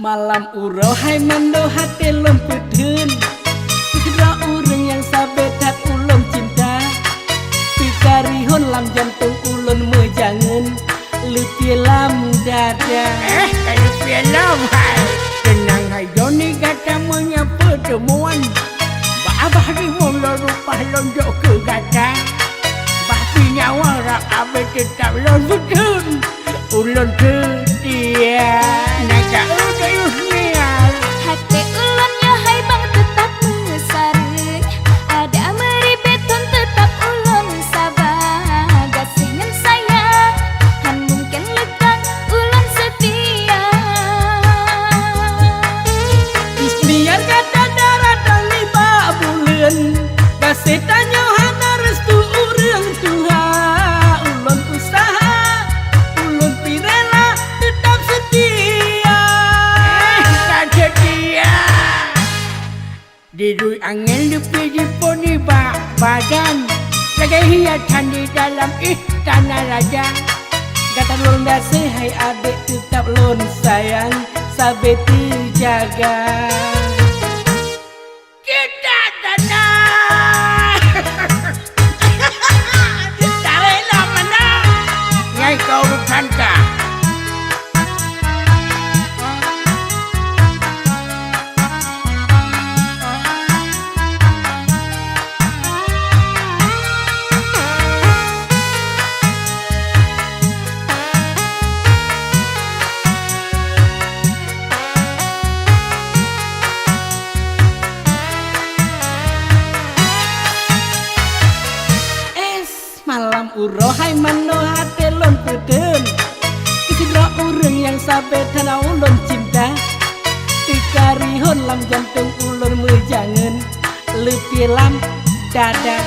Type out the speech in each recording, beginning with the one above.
Malam urau hai mando hati lom pedun Kira urang yang sabetat ulun cinta Pikarihon lam jantung ulun mejangan Lupi lam dada Kalau film hai Tenang hai Joni kata menyapa temuan Abah di mula rupah lonjok ke gata Bapi nyawa rak abah tetap lonjok ulun setia Naga udayus nial Hati ulun ya hai bang tetap mengesareng Ada meribeton tetap ulun sabar Gasingan sayang Han mungkin lekang ulun setia Biar kata darah dan liba bulan Kasih tanya hana restu urang Tuha Ulun usaha Ulun pirela tetap setia Tak setia Didui angin lupi jiponi badan Sebagai hiasan di dalam istana raja Kata lon dasih hai adik tetap lon sayang Sabe terjaga Kita tanah Tareklah mana Ngai kau rukanka Malam urau hai mano hati lon pedun Kira urang yang sabetan ulun cinta Pikarihon lam jantung ulun mejangan Lupi lam dada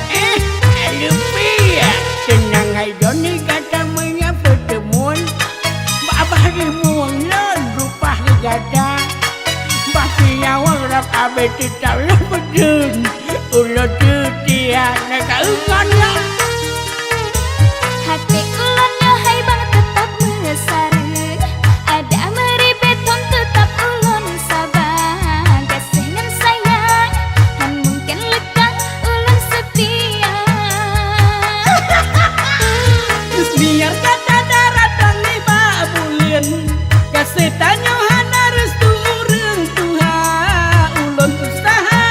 Lupi ya Tenang hai Joni kata menyapa temuan Abah di muang lon rupah gada Baki nyawang rak abah tetap lepedun Ulun setia Naga ungan lah Hati ulun ya hai bang tetap mengesareng Ada meribeton tetap ulun sabar Gasingan sayang Han mungkin lekang ulun setia Biar kata darah dan liba bulan Kasih tanya hana restu urang Tuha Ulun usaha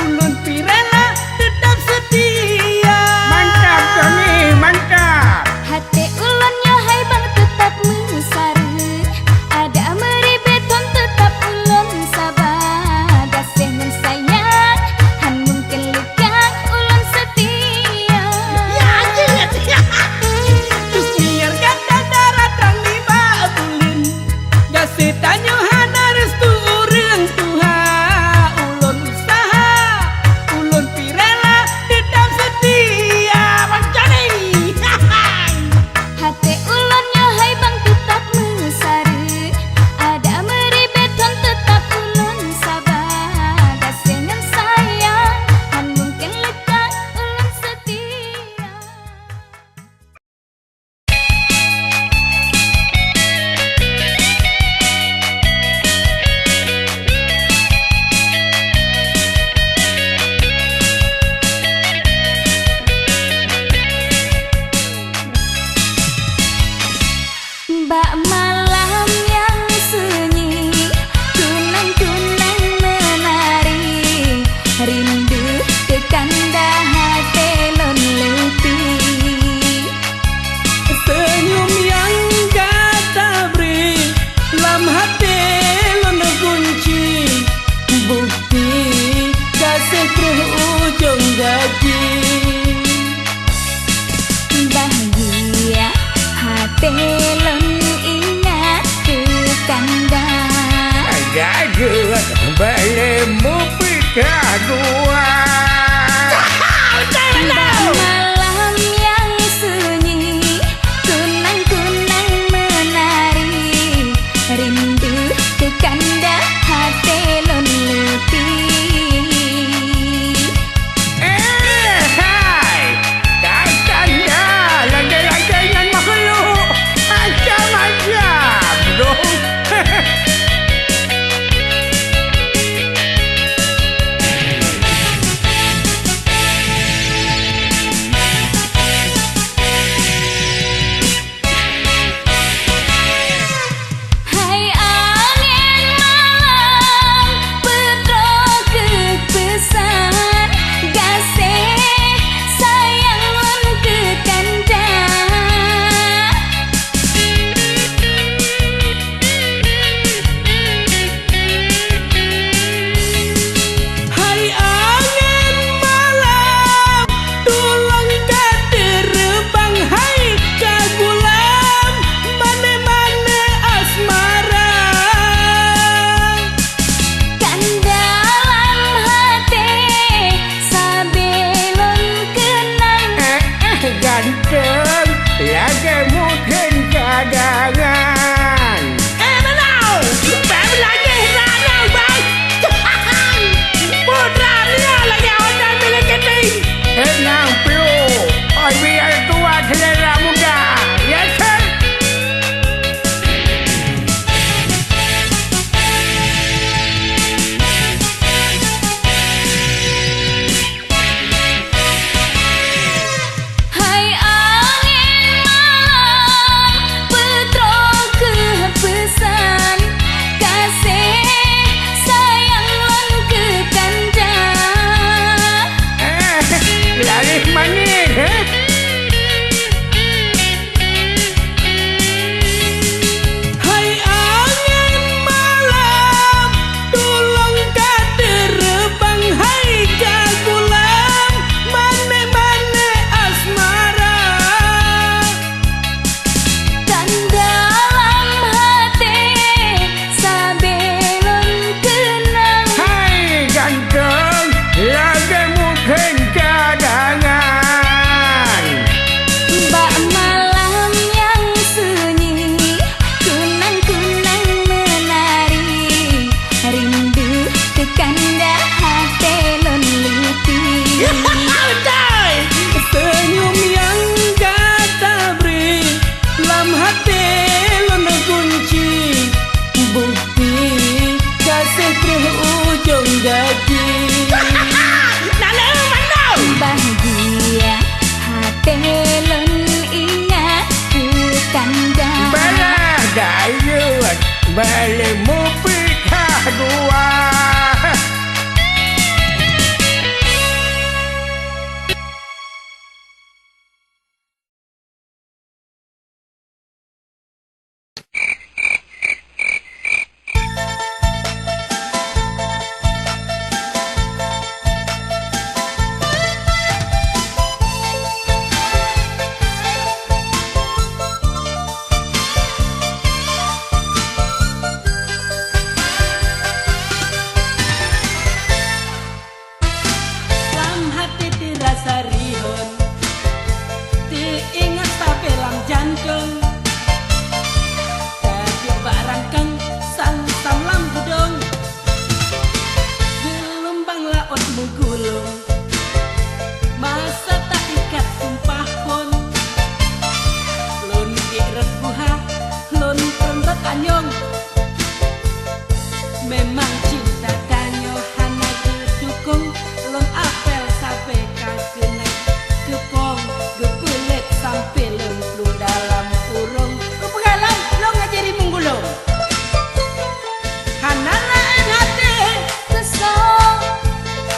Ulun pirela tetap setia Mantap Joni mantap Hati ulun ya hai bang tetap mengesareng Ada meribeton tetap ulun sabar Gasingan sayang Han mungkin lekang ulun setia Terus biar kata darah dan liba bulan Kasih tanya hana restu urang Tuha Ulun usaha Ulun pirela tetap setia Bang Joni Hati ulun ya hai bang tetap mengesareng Ada meribeton tetap ulun sabar Gasingan sayang Han mungkin lekang ulun setia Mbak malam yang sunyi Kunang-kunang menari Rindu ke kanda hati lon lepi Senyum yang kata beri Lam hati lon kunci Bukti kasih ujung gaji Bahagia hati lon ingat ke kanda Agak balik mu pita dua Malam yang sunyi Kunang-kunang menari Rindu ke kanda hati lon lepi Hai Katanya Lagi-lagi dengan makhluk Macam-macam bro lagi mungkin cadangan. Menau, bang lagi ranau bang. Putranya lagi orang milik ini. Nang perlu, biar tua selera muda, ya kan? Hai angin malam petro kepesan kasih sayang lan kekandang Laris manis, Hai angin malam tulung katerbang hai kagulam mane-mane asmara dan dalam hati sabelon kenang hai ganteng, lagi mungkin cadangan. Mbak malam yang sunyi kunang-kunang menari rindu tekanda hati lon luti senyum yang kata beri lam hati lon kunci bukti kasih terus ujung gaji bahagia hati lon ingat tekanda Balah dayut, balik mu pikah dua. lam hati terasa rihon diingat tapi lam jantung tadi barangkang sang lam gedong gelombang laut menggulung masa tak ikat sumpah pun lon irat buha lon perempat anyong memang cinta danyo hana gedukung lon apel sampai kagenai gepong gepelet sampai lemplu dalam urung kepegalan lo ngajari menggulung hana lain hati kesong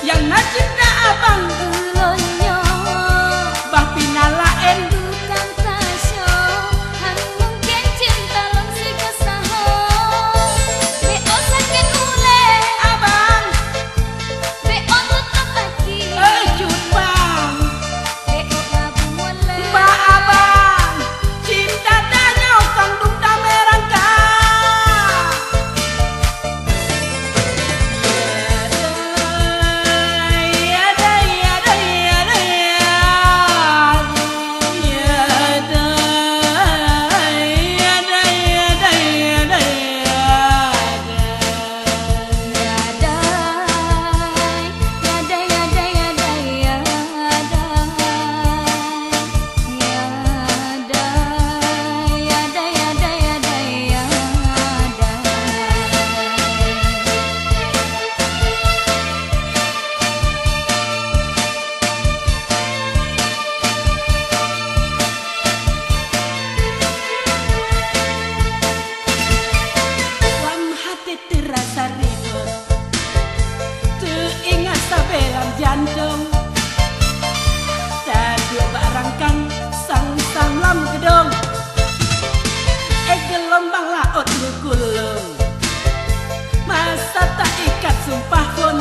yang na cinta abang ulonyo bah pinalain bukan tasyo han mungkin cinta lon si kesaho beo sakit ule abang beo tutup hati cut bang beo labu wale mbak abang cinta danyo kang dum damerangka lam hati terasa ribut teringat sabelam jantung tadi barangkang sang lam gedong gelombang laut ngegulung masa tak ikat sumpah pun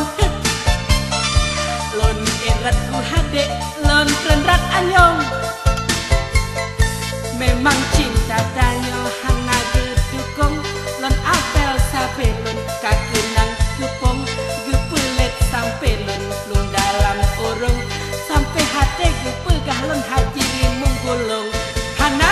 lon erat ku hade lon perenrat anyong memang cinta danyo hana gedukung lon apel sampai lon kagenang gepong gepelet sampai lon plung dalam urung sampai hati gepegah lon hajiri menggulung hana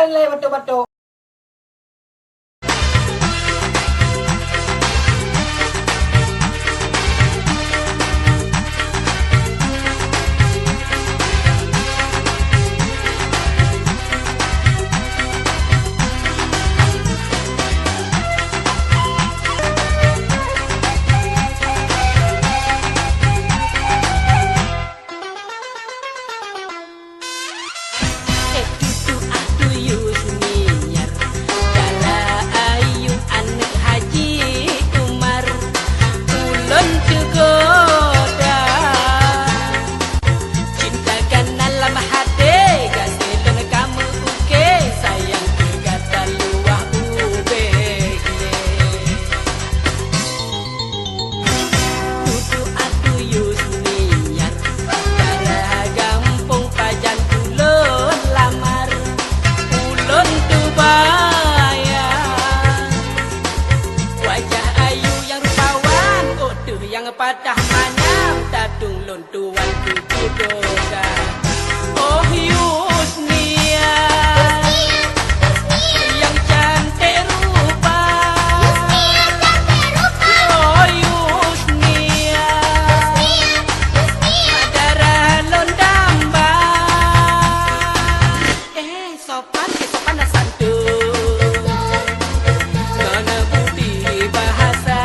le bato-bato. Patah manam tatung lontuan tujuh doga. Oh Yusnia, yang cantik rupa. Oh Yusnia, darah londamba. Sopan ke sopan santun, mana budi bahasa.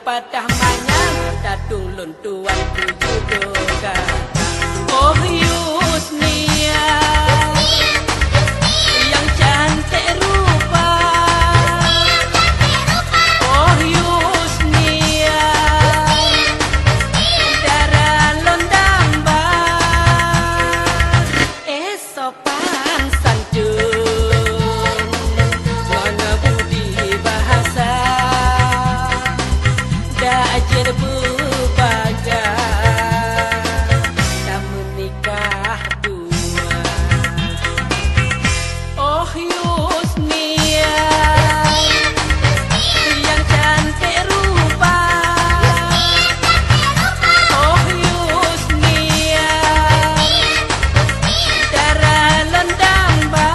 Patah manam tatung lontuan tujuh doga. Oh Yusnia, yang cantik rupa. Oh Yusnia, darah londamba. Sopan santun, mana budi bahasa. Ajar berbaga, tak menikah dua. Oh Yusnia, yang cantik rupa. Oh Yusnia, darah londamba.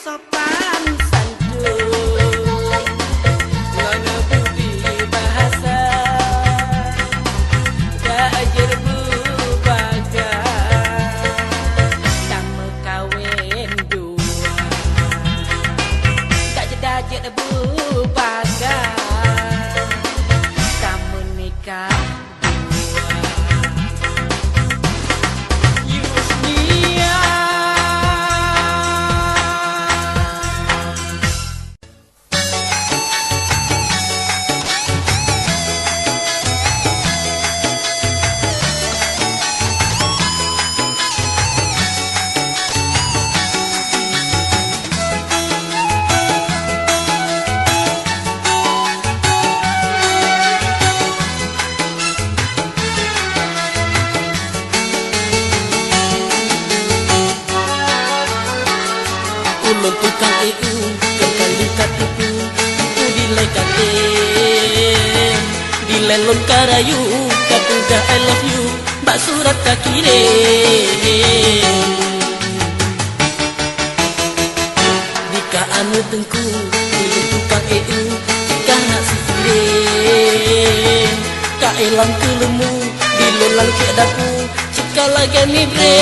Sopan santun, mana budi bahasa. Ajar berbaga, tak mekawin dua. Tak jedajet berbaga, tak menikah dua. Yusnia. Ulun tukang EU kembali katuku dilai katen dilelon karayu katuga I love you bak surat kakirim dika anu tengku ulun tukang EU jika nak sikirim ka elam kelemu dilolal ke daku jika lagi ni bre.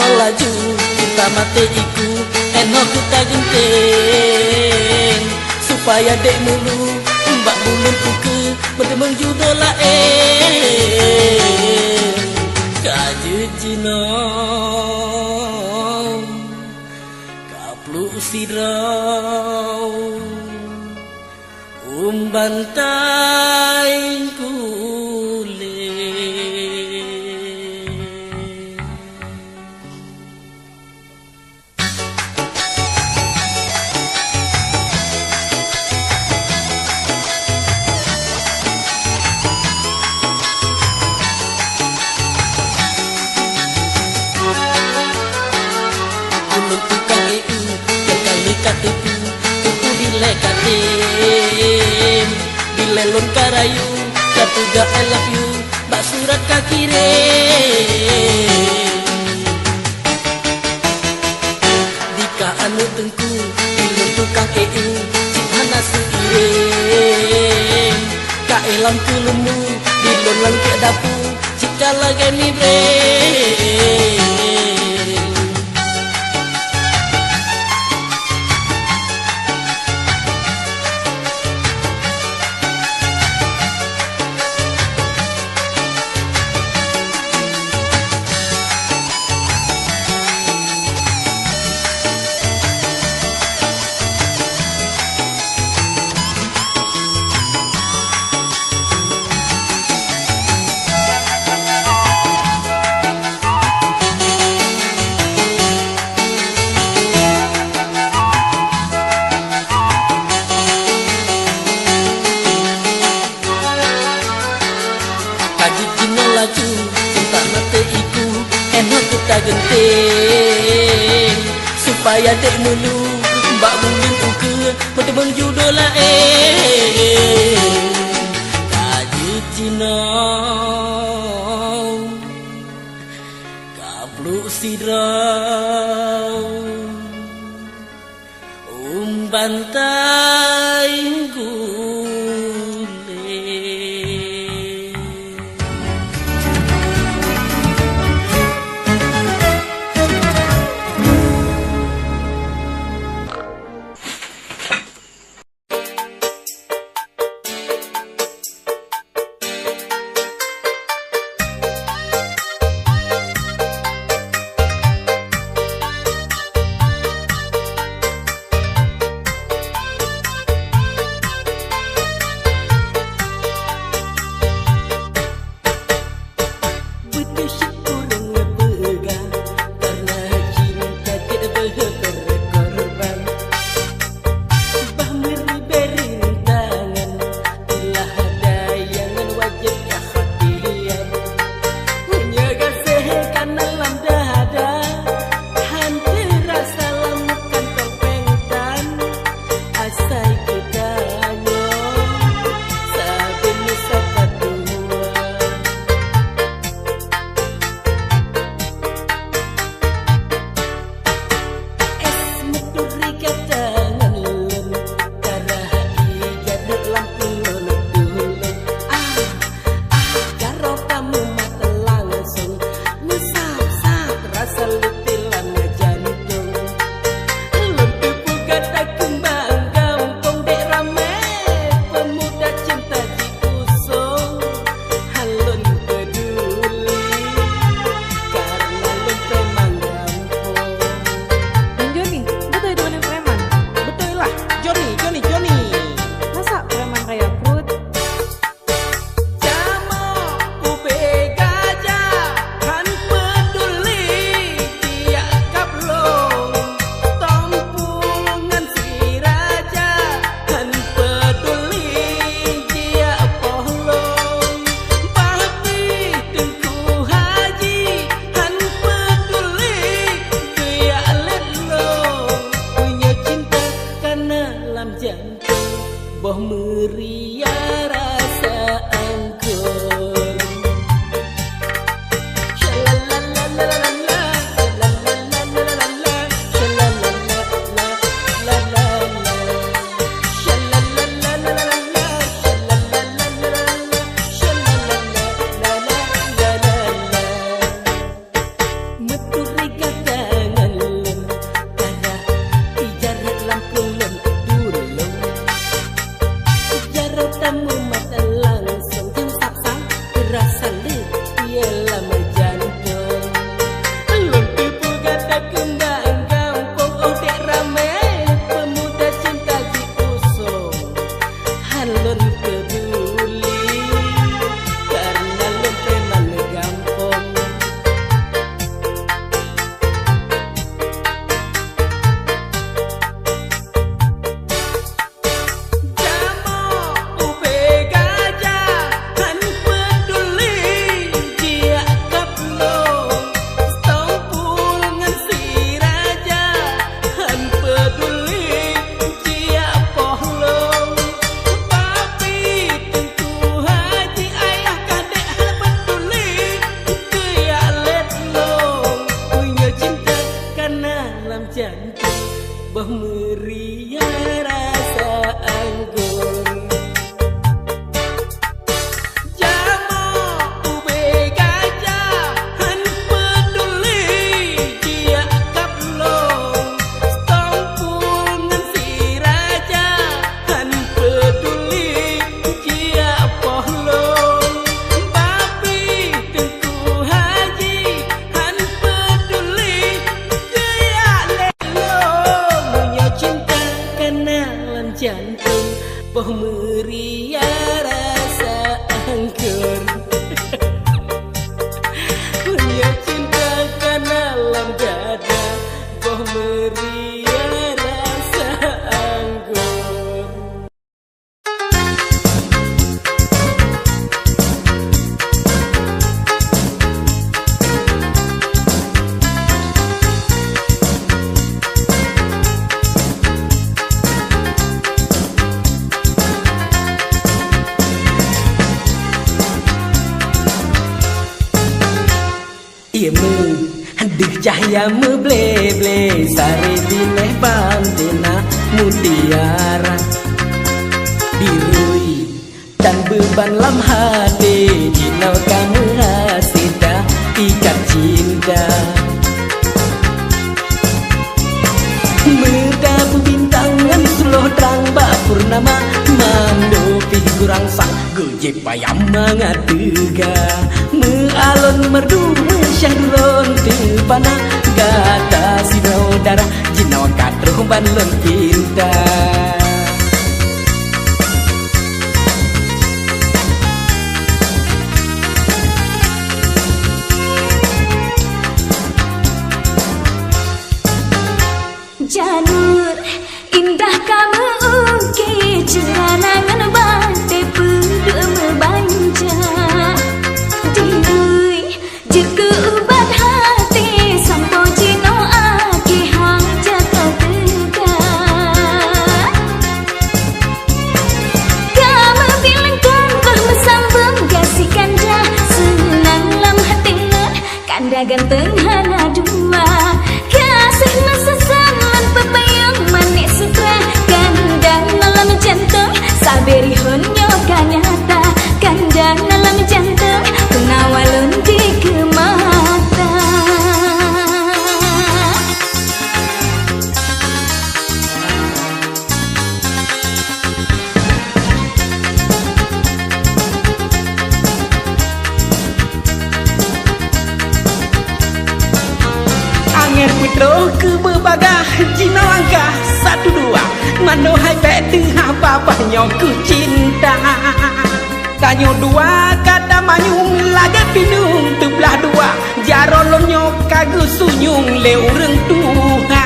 cino laju kita mati iku eno kita genteng supaya dek mulu mbak bulun uke bertemeng judola kaju cino kaplu sirau bantai lelon karayu katuga I love you bak surat kakirim dika anu tengku ilun tukang EU cihana suirim ka elam kulumu dilon lang ke dapu cika lagani bre genteng supaya dek mulu mbak bulun uke bertemeng judola kaju cino kaplu sirau bantai Metu rigat kenalan jantung Boh meria rasa angker Punya cinta kenalan dada Boh meria rasa anggur Ia Dih cahaya ble-ble Sari bineh bandena mutiara Dirui dan beban lam hati Jinau kamu hasida ikat cinta Merdabu bintangan suloh terang bak purnama Mandopi kurang sang gejek payam mangatega Mealon merdu mensyadulon tebana Gata sinau darah jinau kadroh balon cinta Janur indah kamu uki ceranangan bante pedu membanja Diri jika ubat hati sampo jino aki hajat tega Kamu bilangkan kamu sambung kasih kanda Senang lam hati kanda ganteng hana dua Kasih masa saman pepayang manis sutra Kandang dalam jantung saberi honyo kanyata Kandang dalam jantung penawalun di kemata Angin putro ke berbagah Cina langkah satu dua Mano hai beti apa nyok ku cinta Tanyo dua kata manyung lagi pinung Tebelah dua jarolon nyok kagu sunyung leu reng tuha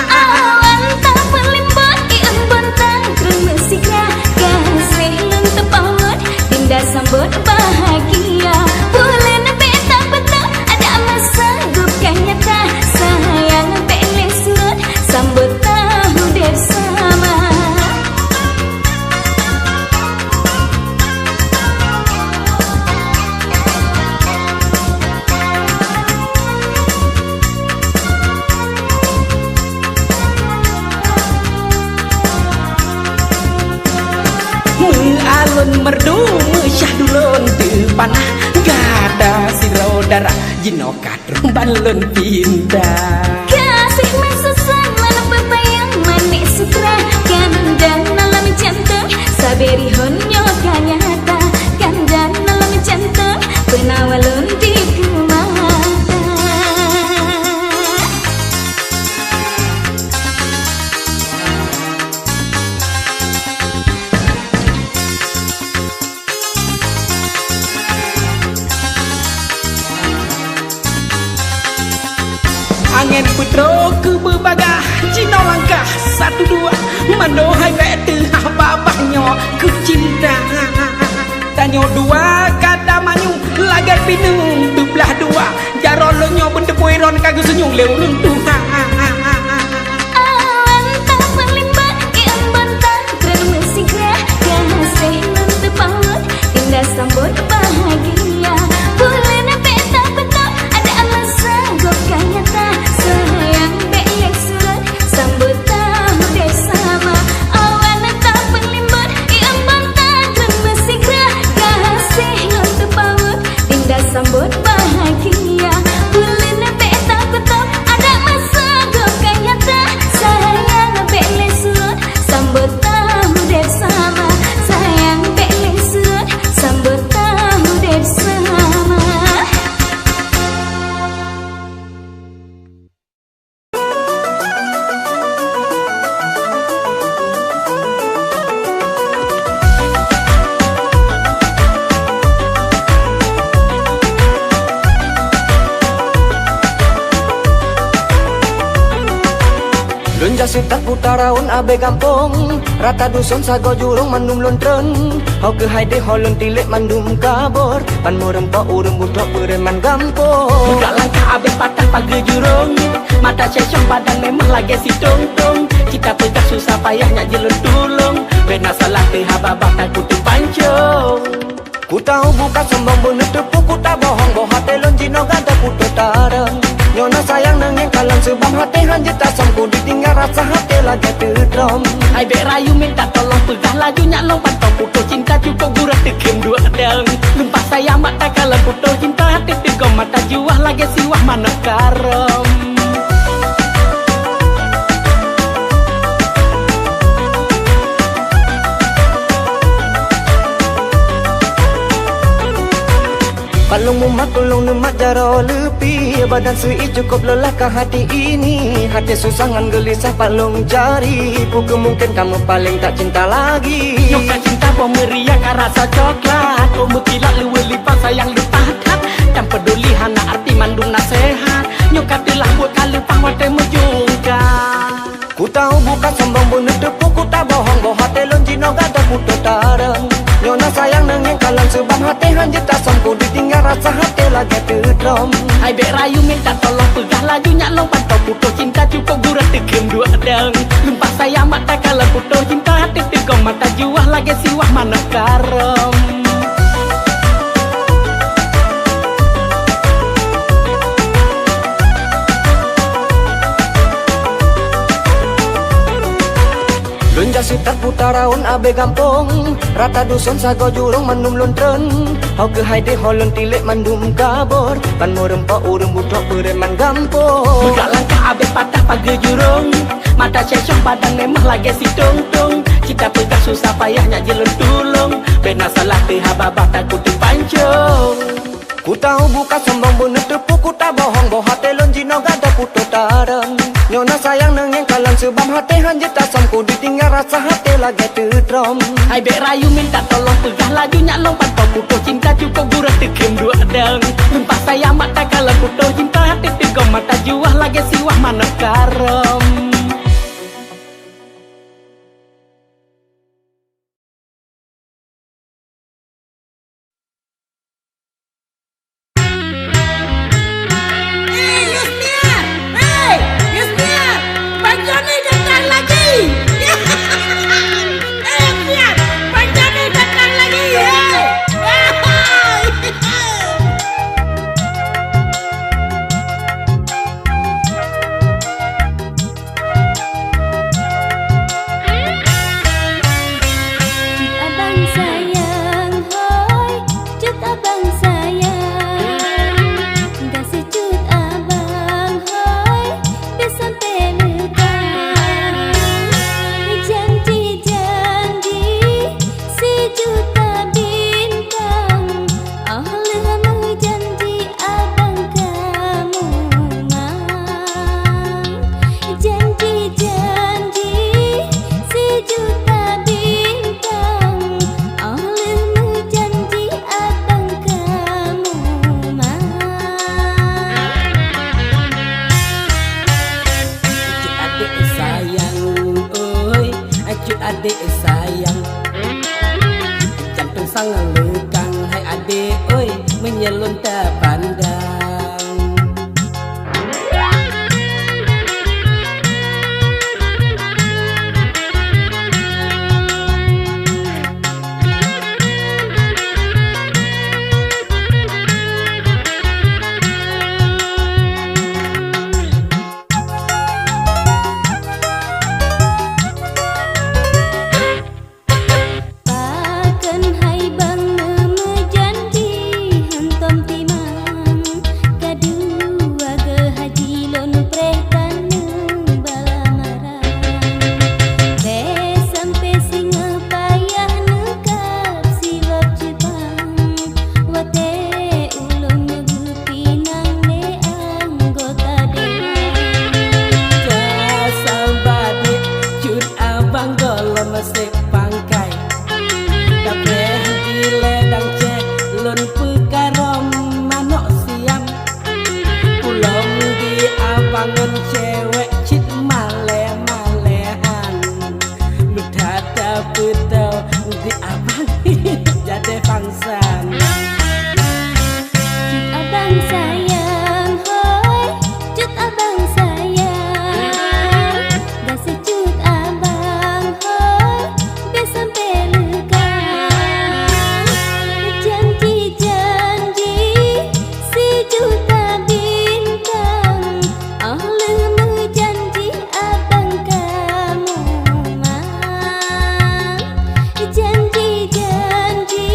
Awan tak pelimpot iang bontang Kremesiknya kasih lung tepawut Tindak sambut bahagia Boleh nebek tak betul ada masa Gupkan nyata sayang pelek surut Sambut tahu bersama Mealon merdu mensyadulon tepanah Gada sirau darah jino kadrong balon pindah Kasih mesusan mana pepayang manis sutra Kandang dalam jantung saberi honyo kanyata Kandang dalam jantung penawalun di kemata Angin putro ke berbagah Cina langkah satu dua Mano hai beti apa nyok ku cinta Tanyo dua kata manyung lagar pinung Tebelah dua jarolonyo bentepuiron kagu senyung leu rung tuha Awan tak pelimpot iang bontang Kremesiknya kasih lung tepawut Tindak sambut bahagia Boleh nebek tak betul ada masa Gopkan nyata sayang belek surut Sambut tahu bersama Awan tak pelimpot iang bontang Kremesiknya kasih lung tepawut Tindak sambut bahagia Boleh nebek tak betul ada setak putaraun abe gampong rata dusun sago jurung mandum lontren hau ke haide holon tilik mandum kabor pan murem pa urem butok bereman gampong Budak langkah abe patah pagi jurung mata cecong badan memang lagi si tong-tong kita pegang susah payahnya jelun tulung bena salah hababah tak kutu pancong ku tahu bukan sombong bener tepu ku tak bohong boh hati lon jino gada putu tareng nyona sayang nengeng kalang sebab hati hanjit asam ku ditinggal rasa hati lagi terdrom Hai bek rayu minta tolong pegah laju nyalong pantau putu cinta cukup gurah tekem dua deng lumpah sayang mata kalau putu cinta hati tegom mata juah lagi siwah mana karom Palung mumak tulung nemat jaro lepi badan sui cukup lelah ke hati ini hati susah ngan gelisah palung cari bukan mungkin kamu paling tak cinta lagi Nyoka cinta pemeriah kan rasa coklat kau mutilat luwe lipat sayang lupa hat dan peduli hana arti mandung nasihat Nyoka telah buat kali pangwate mejungka ku tahu bukan sombong bener tepu ku tak bohong boh hati lon jino gada putu tareng nyona sayang nengeng kalang sebab hati hanjit asam ku ditinggal rasa hati lagi terdrom Hai bek rayu minta tolong pegah laju nyalong pantau putu cinta cukup gurah tekem dua deng lumpah sayang mata kalau putu cinta hati tegom mata juah lagi siwah mana karom Lunja sitak putaraun abe gampong rata dusun sago jurung mandum lontren hau ke haide holon tilik mandum kabor pan murem pa urem butok bereman gampong Budak langkah abe patah pagi jurung mata cecong badan memang lagi si tong-tong kita pegang susah payahnya jelun tulung bena salah hababah tak kutu pancong ku tahu bukan sombong bener tepu ku tak bohong boh hati lon jino gada putu tareng nyona sayang nengeng kalang sebab hati hanjit asam ku ditinggal rasa hati lagi terdrom Hai bek rayu minta tolong pegah laju nyalong pantau putu cinta cukup gurah tekem dua deng lumpah sayang mata kalau putu cinta hati tegom mata juah lagi siwah mana karom adik sayang jantung sang lekang hai adik oi menyelun tak pandang Takkan hai bang janji hentom timah bangsan. Abang sayang, hoi, cut abang sayang, dah secut abang, hoi, dah sampai legang. Janji-janji sejuta bintang, lemu janji abang kamu mang. Janji-janji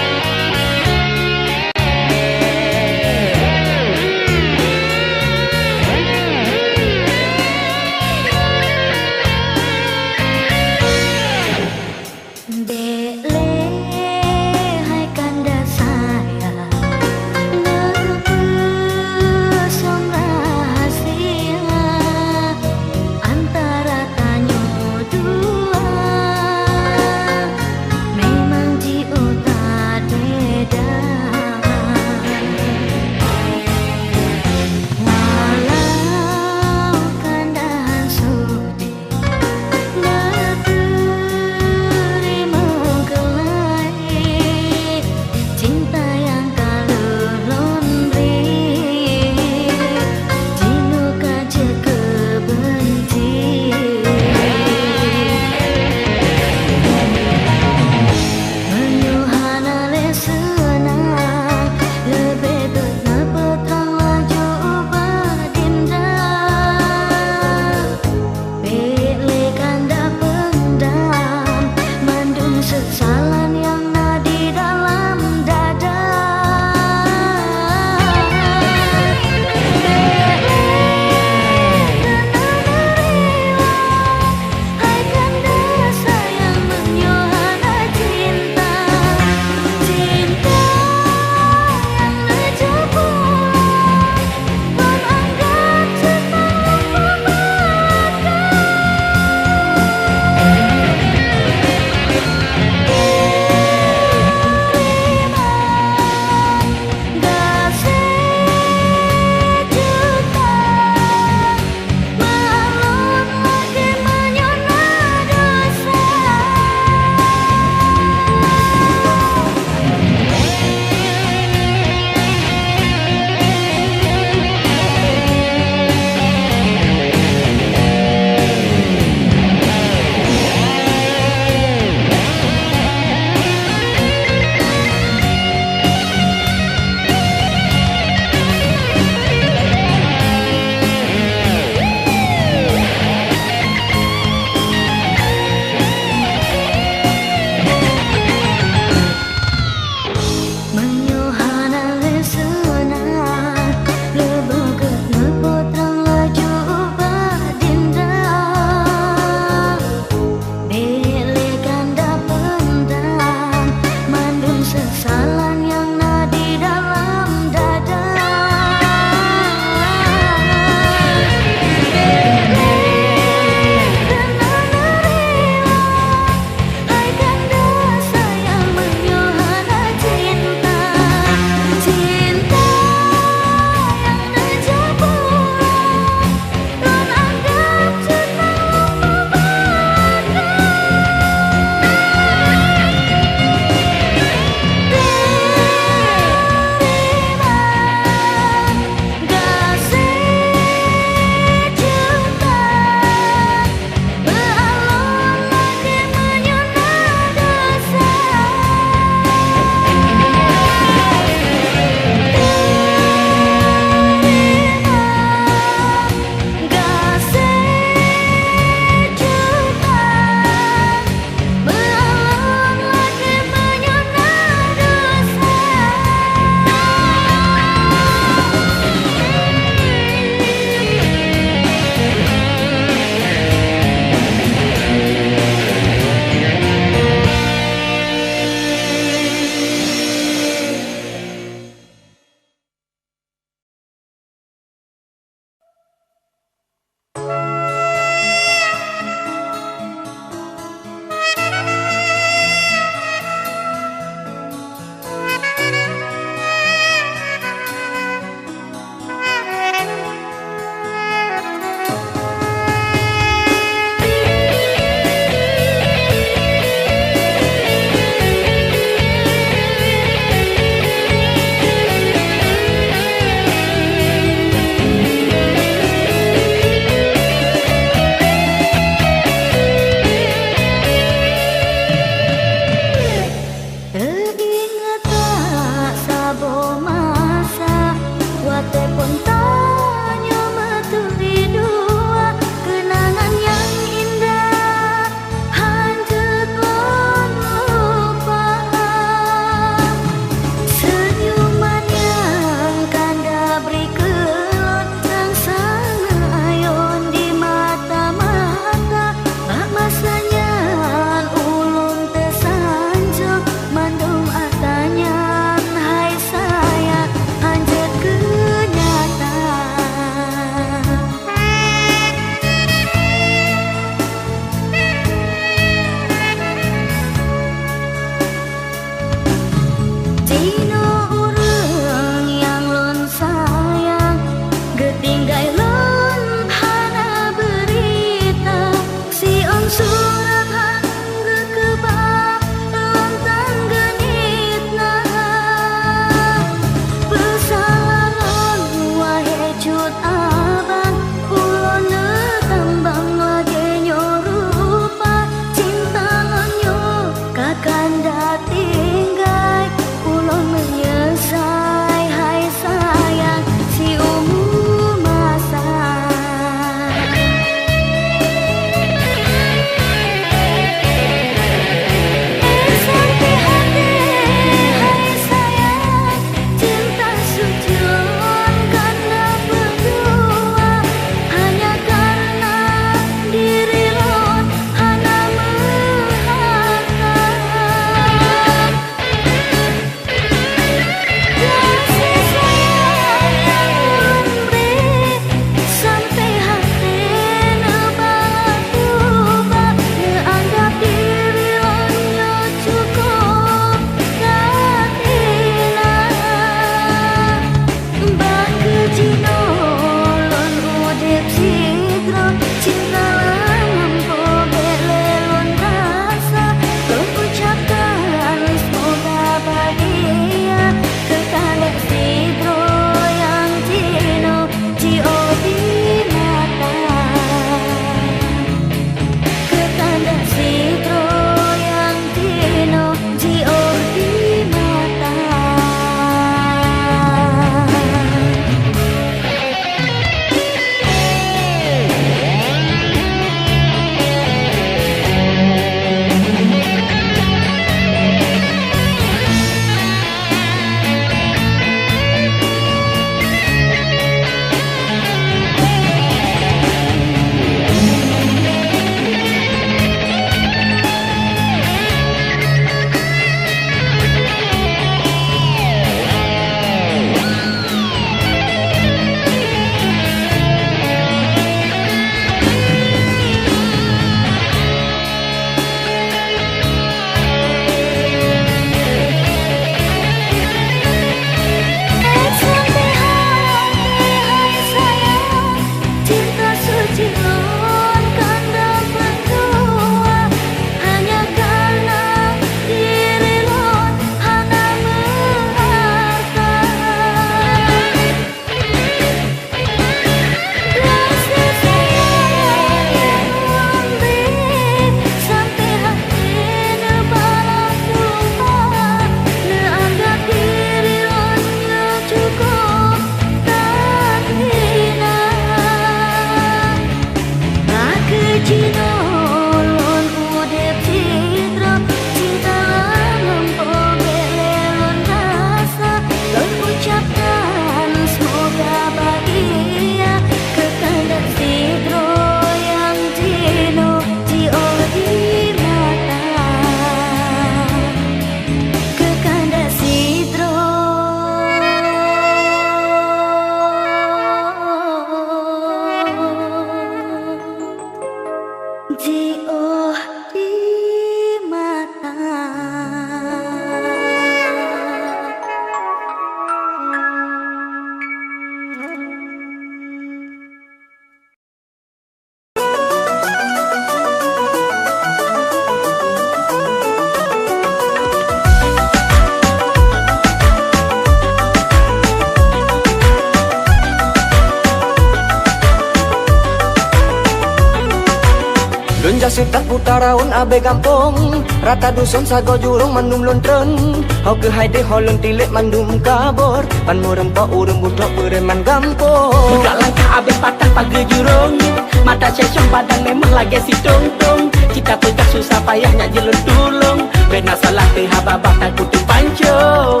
Setak putaraun abe gampong rata dusun sago jurung mandum lontren hau ke haide holon tilek mandum kabor pan murem pa urem budak bereman gampong budak langkah abe patah pagi jurung mata cecong padang memang lagi si tong-tong kita pegang susah payahnya jelun tulung bena salah ke hababah tak kutu pancong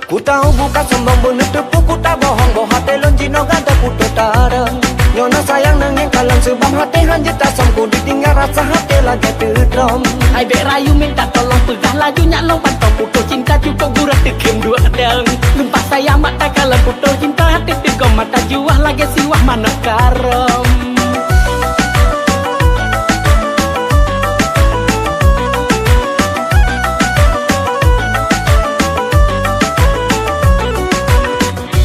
ku tahu bukan sombong bener tepu ku tak bohong boh hati lon jino gada putu tareng nyona sayang nengeng kalang sebab hati hanjit asam ku ditinggal rasa hati lagi terdrom ai bek rayu minta tolong pegah laju nyak long pantau putus cinta cukup gurah tekem dua deng gempas sayang mata kalau putus cinta hati tegom mata juah lagi siwah mana karom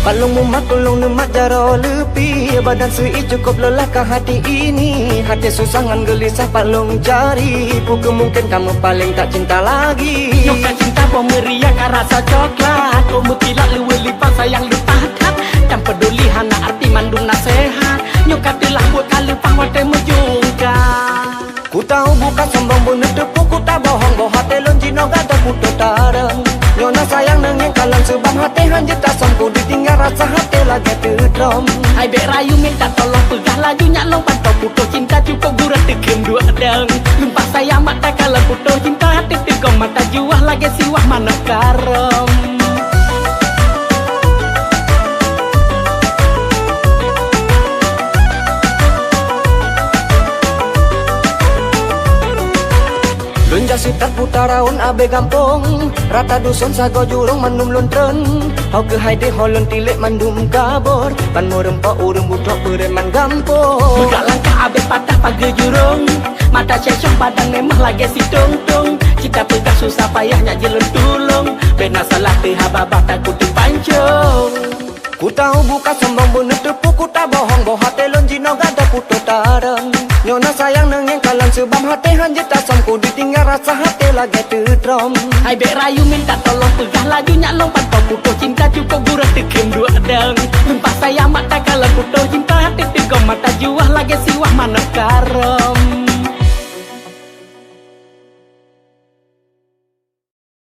Palung mumak kulung nemak jaro lepi, badan sui cukup lelah ke hati ini. Hati susangan gelisah palung cari, bukan mungkin kamu paling tak cinta lagi. Nyoka cinta pemeria kan rasa coklat, kau mutilah luwe lipat sayang lupa hat. Dan peduli hana arti mandung nasihat, nyoka telah buat kalau pangwate menjungka. Ku tahu bukan sombong bener tepuk, ku tak bohong boh hati lonjino gada puto tareng. Nyona sayang nengeng kalang sebab hati hanjir tak sangku ditinggal rasa hati lagi terdrom. Hai bek rayu minta tolong pegah laju nyaklong pantau puto cinta cukup gurat tekem dua deng. Lumpah sayang mata kalau puto cinta hati tegong mata juah lagi siwah mana karom. Lunjasi terputaraun abe gampong, rata dusun sago jurung mandum lontren. Hau ke haide holon tilik mandum kabor, pan morempa urung budak bereman gampong. Budak langkah abe patah pagi jurung, mata cecong badan memang lagi si tung-tung. Kita pegah susah payahnya jalan tulung, bena salah tehababah takut dipancung. Ku tahu bukan sombong bener tepuk, ku tak bohong boh hati lonjino gada puto tareng. Nyona sayang nengeng kalang sebab hati hanjir tak sangku ditinggal rasa hati lagi terdrom. Hai bek rayu minta tolong pegah laju nyaklong pantau puto cinta cukup gurat tekem dua deng. Lumpah sayang mata kalau puto cinta hati tegong mata juah lagi siwah mana karom.